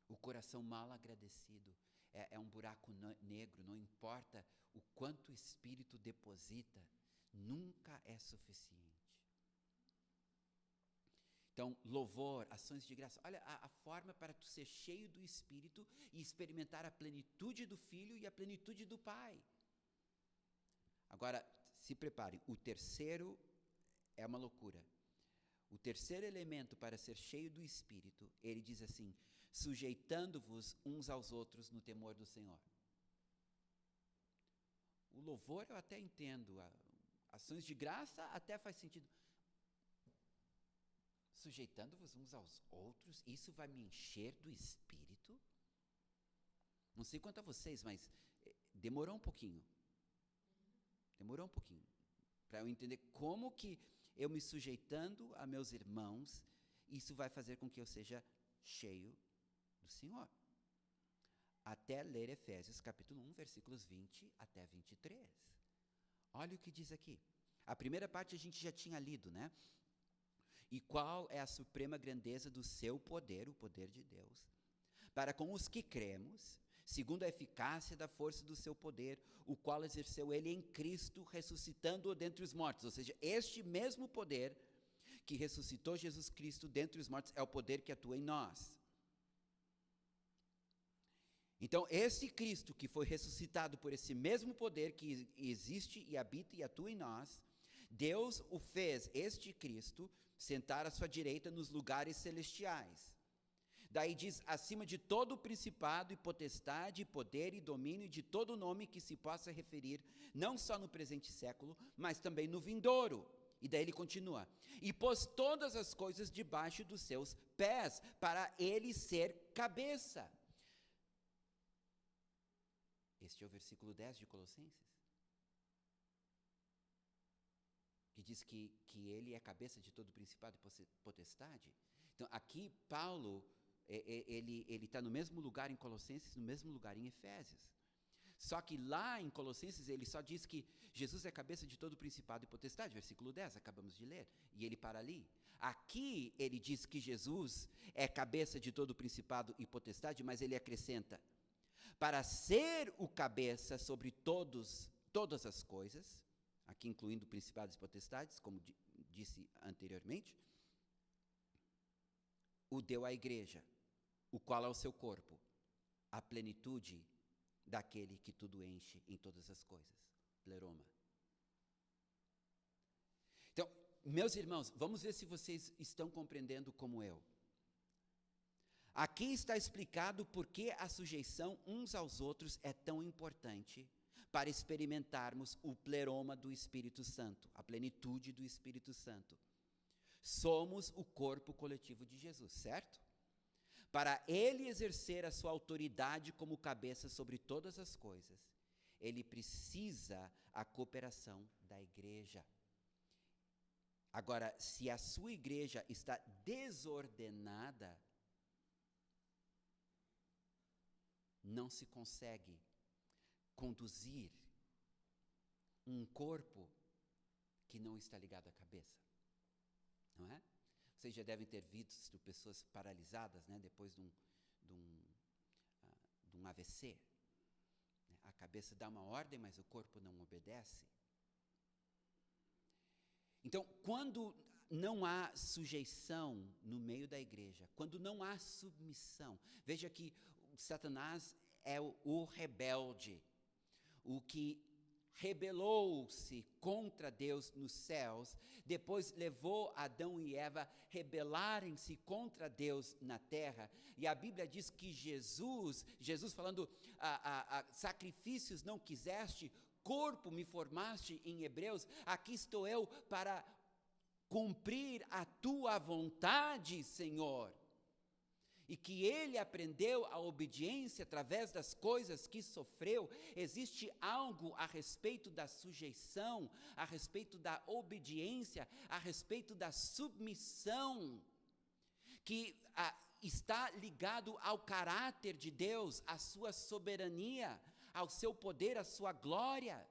O coração mal agradecido é um buraco negro, não importa o quanto o Espírito deposita, nunca é suficiente. Então, louvor, ações de graça, olha a forma para tu ser cheio do Espírito e experimentar a plenitude do Filho e a plenitude do Pai. Agora, se preparem, o terceiro é uma loucura. O terceiro elemento para ser cheio do Espírito, ele diz assim, sujeitando-vos uns aos outros no temor do Senhor. O louvor eu até entendo, ações de graça até faz sentido. Sujeitando-vos uns aos outros, isso vai me encher do Espírito? Não sei quanto a vocês, mas demorou um pouquinho. Demorou um pouquinho para eu entender como que eu me sujeitando a meus irmãos, isso vai fazer com que eu seja cheio do Senhor. Até ler Efésios capítulo 1, versículos 20 até 23. Olha o que diz aqui. A primeira parte a gente já tinha lido, né? E qual é a suprema grandeza do seu poder, o poder de Deus, para com os que cremos, segundo a eficácia da força do seu poder, o qual exerceu ele em Cristo, ressuscitando-o dentre os mortos. Ou seja, este mesmo poder que ressuscitou Jesus Cristo dentre os mortos é o poder que atua em nós. Então, esse Cristo que foi ressuscitado por esse mesmo poder que existe e habita e atua em nós, Deus o fez, este Cristo, sentar à sua direita nos lugares celestiais. Daí diz, acima de todo principado e potestade, poder e domínio, de todo nome que se possa referir, não só no presente século, mas também no vindouro. E daí ele continua, e pôs todas as coisas debaixo dos seus pés, para ele ser cabeça. Este é o versículo 10 de Colossenses, que diz que ele é cabeça de todo principado e potestade. Então, aqui Paulo, ele está no mesmo lugar em Colossenses, no mesmo lugar em Efésios. Só que lá em Colossenses ele só diz que Jesus é cabeça de todo principado e potestade, versículo 10, acabamos de ler, e ele para ali. Aqui ele diz que Jesus é cabeça de todo principado e potestade, mas ele acrescenta, para ser o cabeça sobre todas as coisas, aqui incluindo principados e potestades, como disse anteriormente, o deu à igreja, o qual é o seu corpo, a plenitude daquele que tudo enche em todas as coisas, pleroma. Então, meus irmãos, vamos ver se vocês estão compreendendo como eu. Aqui está explicado por que a sujeição uns aos outros é tão importante para experimentarmos o pleroma do Espírito Santo, a plenitude do Espírito Santo. Somos o corpo coletivo de Jesus, certo? Para ele exercer a sua autoridade como cabeça sobre todas as coisas, ele precisa a cooperação da igreja. Agora, se a sua igreja está desordenada, não se consegue conduzir um corpo que não está ligado à cabeça, não é? Vocês já devem ter visto pessoas paralisadas, né, depois de um AVC. A cabeça dá uma ordem, mas o corpo não obedece. Então, quando não há sujeição no meio da igreja, quando não há submissão, veja que Satanás é o rebelde, o que rebelou-se contra Deus nos céus, depois levou Adão e Eva a rebelarem-se contra Deus na terra, e a Bíblia diz que Jesus falando, sacrifícios não quiseste, corpo me formaste em Hebreus, aqui estou eu para cumprir a tua vontade, Senhor. E que ele aprendeu a obediência através das coisas que sofreu. Existe algo a respeito da sujeição, a respeito da obediência, a respeito da submissão, que está ligado ao caráter de Deus, à sua soberania, ao seu poder, à sua glória.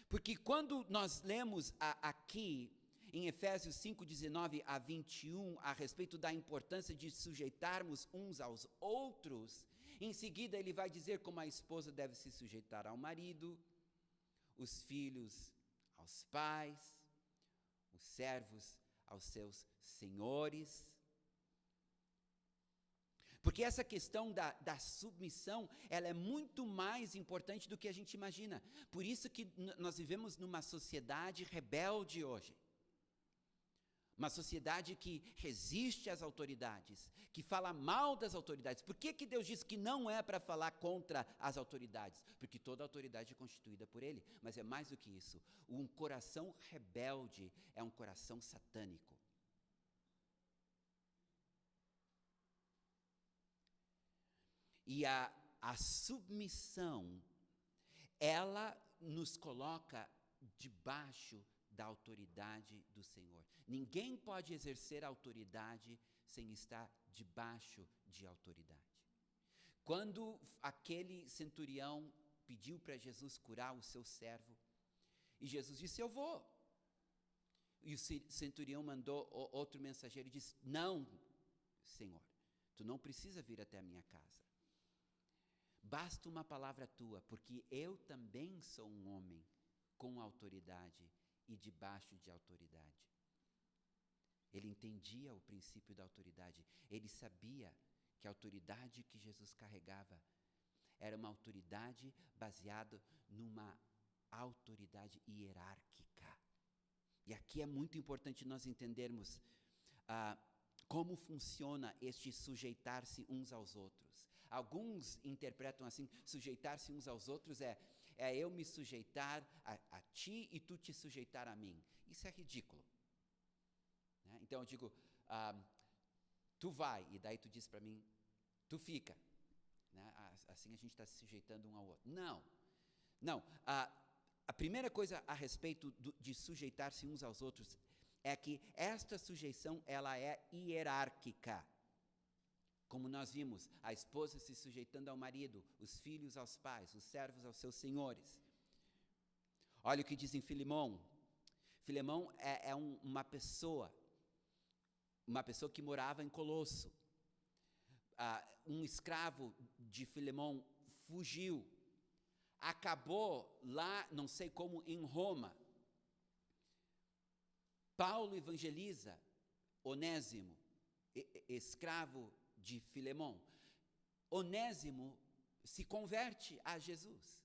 Porque quando nós lemos aqui, em Efésios 5, 19 a 21, a respeito da importância de sujeitarmos uns aos outros, em seguida ele vai dizer como a esposa deve se sujeitar ao marido, os filhos aos pais, os servos aos seus senhores. Porque essa questão da submissão, ela é muito mais importante do que a gente imagina. Por isso que nós vivemos numa sociedade rebelde hoje. Uma sociedade que resiste às autoridades, que fala mal das autoridades. Por que Deus diz que não é para falar contra as autoridades? Porque toda autoridade é constituída por Ele. Mas é mais do que isso. Um coração rebelde é um coração satânico. E a submissão, ela nos coloca debaixo da autoridade do Senhor. Ninguém pode exercer autoridade sem estar debaixo de autoridade. Quando aquele centurião pediu para Jesus curar o seu servo, e Jesus disse, eu vou. E o centurião mandou outro mensageiro e disse, não, Senhor, tu não precisa vir até a minha casa. Basta uma palavra tua, porque eu também sou um homem com autoridade e debaixo de autoridade. Ele entendia o princípio da autoridade. Ele sabia que a autoridade que Jesus carregava era uma autoridade baseada numa autoridade hierárquica. E aqui é muito importante nós entendermos como funciona este sujeitar-se uns aos outros. Alguns interpretam assim, sujeitar-se uns aos outros é eu me sujeitar a ti e tu te sujeitar a mim. Isso é ridículo. Né? Então eu digo, tu vai, e daí tu diz para mim, tu fica. Né? Assim a gente está se sujeitando um ao outro. Não. A primeira coisa a respeito de sujeitar-se uns aos outros é que esta sujeição, ela é hierárquica. Como nós vimos, a esposa se sujeitando ao marido, os filhos aos pais, os servos aos seus senhores. Olha o que diz em Filemão. Filemão é uma pessoa que morava em Colosso. Um escravo de Filemão fugiu, acabou lá, não sei como, em Roma. Paulo evangeliza Onésimo, escravo de Filemão. Onésimo se converte a Jesus.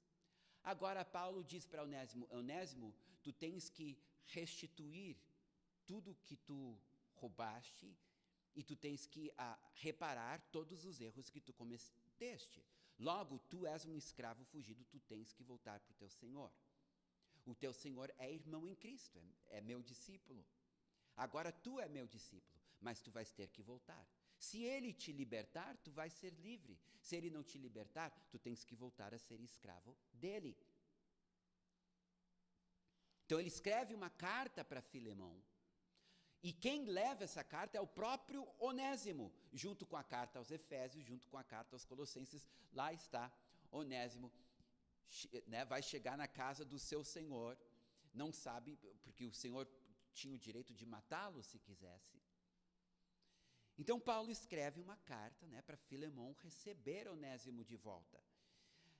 Agora Paulo diz para Onésimo, Onésimo, tu tens que restituir tudo que tu roubaste e tu tens que reparar todos os erros que tu cometeste. Logo, tu és um escravo fugido, tu tens que voltar para o teu Senhor. O teu Senhor é irmão em Cristo, é meu discípulo. Agora tu é meu discípulo, mas tu vais ter que voltar. Se ele te libertar, tu vais ser livre. Se ele não te libertar, tu tens que voltar a ser escravo dele. Então ele escreve uma carta para Filemão. E quem leva essa carta é o próprio Onésimo, junto com a carta aos Efésios, junto com a carta aos Colossenses. Lá está Onésimo né, vai chegar na casa do seu senhor, não sabe, porque o senhor tinha o direito de matá-lo se quisesse. Então Paulo escreve uma carta, né, para Filemão receber Onésimo de volta.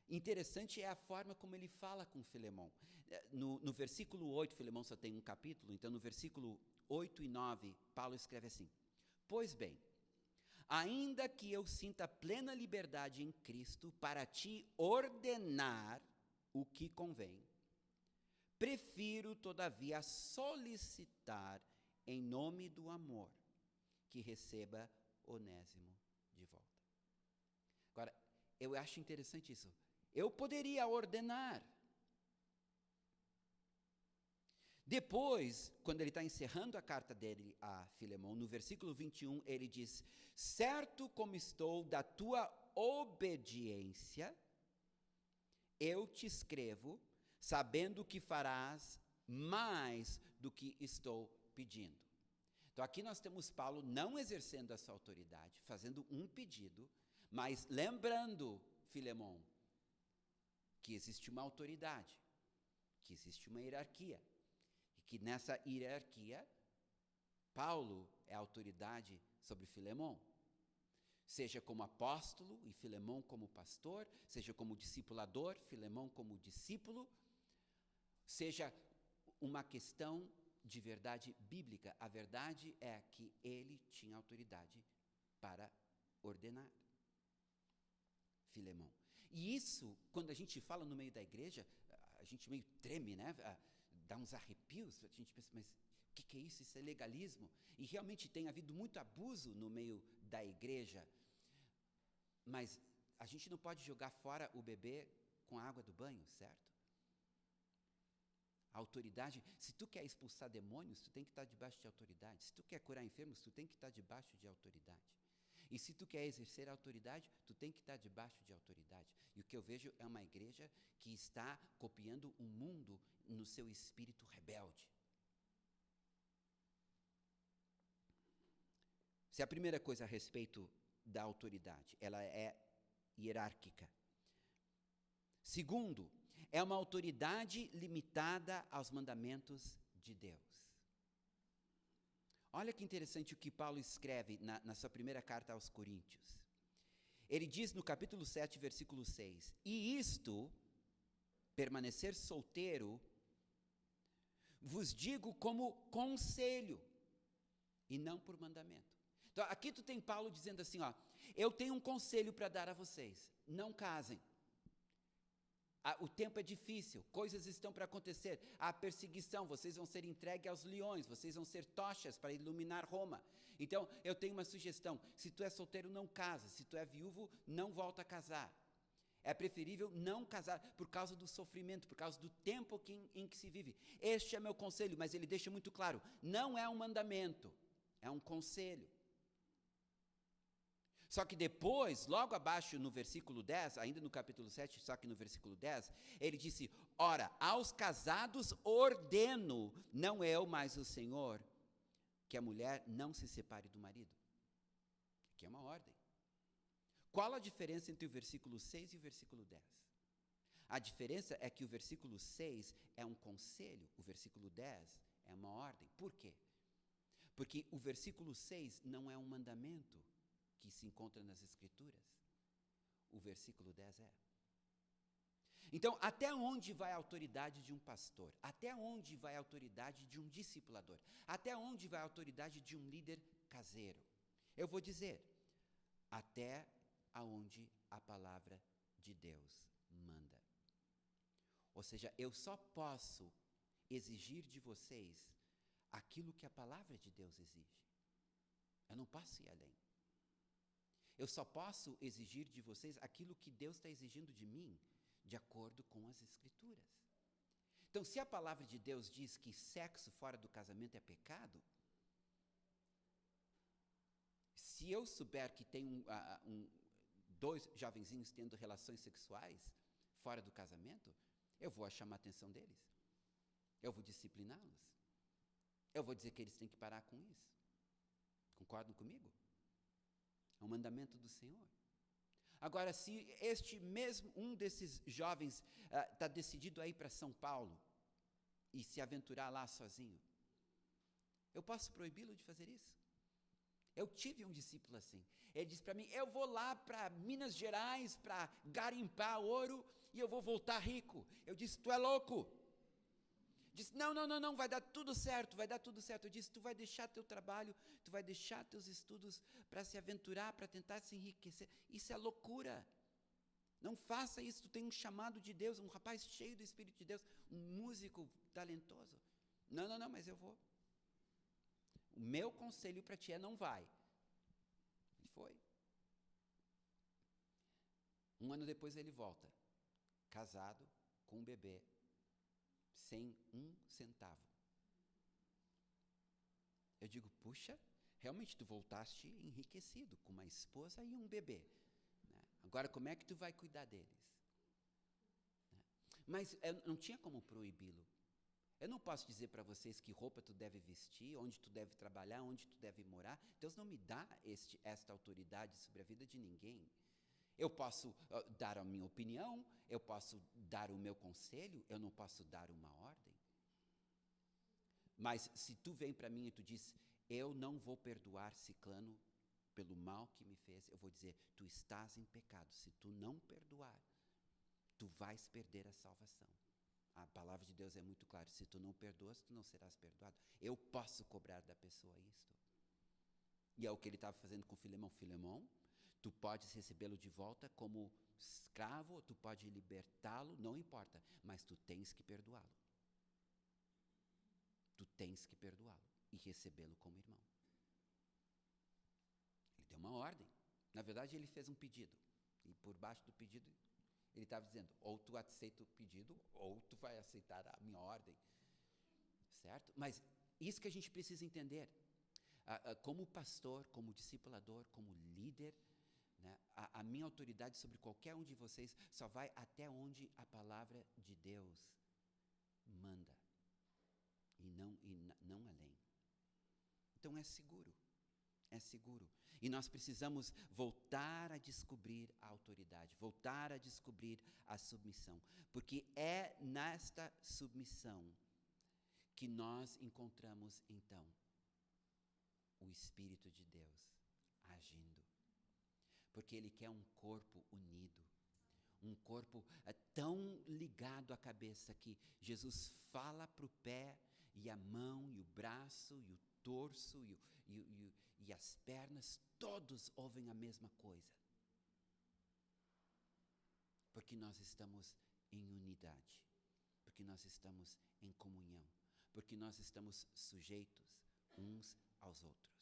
Interessante é a forma como ele fala com Filemão. No versículo 8, Filemão só tem um capítulo, então no versículo 8 e 9, Paulo escreve assim: Pois bem, ainda que eu sinta plena liberdade em Cristo para te ordenar o que convém, prefiro, todavia, solicitar, em nome do amor, que receba Onésimo de volta. Agora, eu acho interessante isso. Eu poderia ordenar. Depois, quando ele está encerrando a carta dele a Filemão, no versículo 21, ele diz: Certo como estou da tua obediência, eu te escrevo, sabendo que farás mais do que estou pedindo. Então aqui nós temos Paulo não exercendo essa autoridade, fazendo um pedido, mas lembrando Filemão que existe uma autoridade, que existe uma hierarquia, e que nessa hierarquia, Paulo é a autoridade sobre Filemão. Seja como apóstolo e Filemão como pastor, seja como discipulador, Filemão como discípulo, seja uma questão de verdade bíblica. A verdade é que ele tinha autoridade para ordenar Filemão. E isso, quando a gente fala no meio da igreja, a gente meio treme, né? Dá uns arrepios, a gente pensa, mas o que é isso? Isso é legalismo. E realmente tem havido muito abuso no meio da igreja. Mas a gente não pode jogar fora o bebê com a água do banho, certo? A autoridade, se tu quer expulsar demônios, tu tem que estar debaixo de autoridade. Se tu quer curar enfermos, tu tem que estar debaixo de autoridade. E se tu quer exercer a autoridade, tu tem que estar debaixo de autoridade. E o que eu vejo é uma igreja que está copiando o mundo no seu espírito rebelde. Se a primeira coisa a respeito da autoridade, ela é hierárquica. Segundo, é uma autoridade limitada aos mandamentos de Deus. Olha que interessante o que Paulo escreve na sua primeira carta aos Coríntios. Ele diz no capítulo 7, versículo 6, E isto, permanecer solteiro, vos digo como conselho, e não por mandamento. Então, aqui tu tem Paulo dizendo assim, ó, eu tenho um conselho para dar a vocês, não casem. O tempo é difícil, coisas estão para acontecer, há perseguição, vocês vão ser entregues aos leões, vocês vão ser tochas para iluminar Roma. Então, eu tenho uma sugestão, se tu é solteiro, não casa, se tu é viúvo, não volta a casar. É preferível não casar por causa do sofrimento, por causa do tempo em que se vive. Este é meu conselho, mas ele deixa muito claro, não é um mandamento, é um conselho. Só que depois, logo abaixo no versículo 10, ainda no capítulo 7, só que no versículo 10, ele disse, ora, aos casados ordeno, não eu, mas o Senhor, que a mulher não se separe do marido. Que é uma ordem. Qual a diferença entre o versículo 6 e o versículo 10? A diferença é que o versículo 6 é um conselho, o versículo 10 é uma ordem. Por quê? Porque o versículo 6 não é um mandamento que se encontra nas Escrituras. O versículo 10 é. Então, até onde vai a autoridade de um pastor? Até onde vai a autoridade de um discipulador? Até onde vai a autoridade de um líder caseiro? Eu vou dizer, até aonde a palavra de Deus manda. Ou seja, eu só posso exigir de vocês aquilo que a palavra de Deus exige. Eu não posso ir além. Eu só posso exigir de vocês aquilo que Deus está exigindo de mim, de acordo com as Escrituras. Então, se a palavra de Deus diz que sexo fora do casamento é pecado, se eu souber que tem dois jovenzinhos tendo relações sexuais fora do casamento, eu vou chamar a atenção deles. Eu vou discipliná-los. Eu vou dizer que eles têm que parar com isso. Concordam comigo? É um mandamento do Senhor. Agora, se um desses jovens está decidido a ir para São Paulo e se aventurar lá sozinho, eu posso proibi-lo de fazer isso? Eu tive um discípulo assim. Ele disse para mim: eu vou lá para Minas Gerais para garimpar ouro e eu vou voltar rico. Eu disse: tu é louco? Disse: não, vai dar tudo certo, vai dar tudo certo. Eu disse: tu vai deixar teu trabalho, tu vai deixar teus estudos para se aventurar, para tentar se enriquecer. Isso é loucura. Não faça isso, tu tem um chamado de Deus, um rapaz cheio do Espírito de Deus, um músico talentoso. Não, mas eu vou. O meu conselho para ti é: não vai. Ele foi. Um ano depois ele volta, casado, com um bebê, sem um centavo. Eu digo: puxa, realmente tu voltaste enriquecido, com uma esposa e um bebê. Né? Agora, como é que tu vai cuidar deles? Né? Mas eu não tinha como proibi-lo. Eu não posso dizer para vocês que roupa tu deve vestir, onde tu deve trabalhar, onde tu deve morar. Deus não me dá esta autoridade sobre a vida de ninguém. Eu posso dar a minha opinião, eu posso dar o meu conselho, eu não posso dar uma ordem. Mas se tu vem para mim e tu diz: eu não vou perdoar Ciclano pelo mal que me fez, eu vou dizer: tu estás em pecado. Se tu não perdoar, tu vais perder a salvação. A palavra de Deus é muito clara: se tu não perdoas, tu não serás perdoado. Eu posso cobrar da pessoa isto. E é o que ele estava fazendo com Filemão. Filemão, tu podes recebê-lo de volta como escravo, tu pode libertá-lo, não importa, mas tu tens que perdoá-lo. Tu tens que perdoá-lo e recebê-lo como irmão. Ele deu uma ordem. Na verdade, ele fez um pedido. E por baixo do pedido, ele estava dizendo: ou tu aceita o pedido, ou tu vai aceitar a minha ordem. Certo? Mas isso que a gente precisa entender. Como pastor, como discipulador, como líder, né, a minha autoridade sobre qualquer um de vocês só vai até onde a palavra de Deus manda. E não além. Então é seguro. É seguro. E nós precisamos voltar a descobrir a autoridade, voltar a descobrir a submissão. Porque é nesta submissão que nós encontramos, então, o Espírito de Deus agindo. Porque Ele quer um corpo unido. Um corpo tão ligado à cabeça que Jesus fala para o pé e a mão e o braço e o torso e as pernas, todos ouvem a mesma coisa. Porque nós estamos em unidade, porque nós estamos em comunhão, porque nós estamos sujeitos uns aos outros.